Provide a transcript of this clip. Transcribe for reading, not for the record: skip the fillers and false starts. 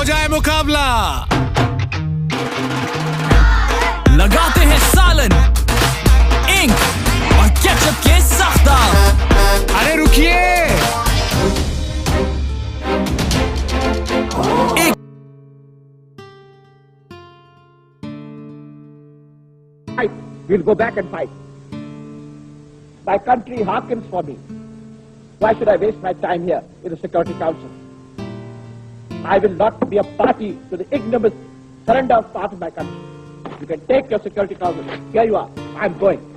हो जाए मुकाबला। लगाते हैं सालन, इंक और केचप के साथ दाल। अरे रुकिए, We'll go back and fight. My country hearkens for me. Why should I waste my time here in the Security Council? I will not be a party to the ignominious surrender of part of my country. You can take your Security Council. Here you are. I'm going.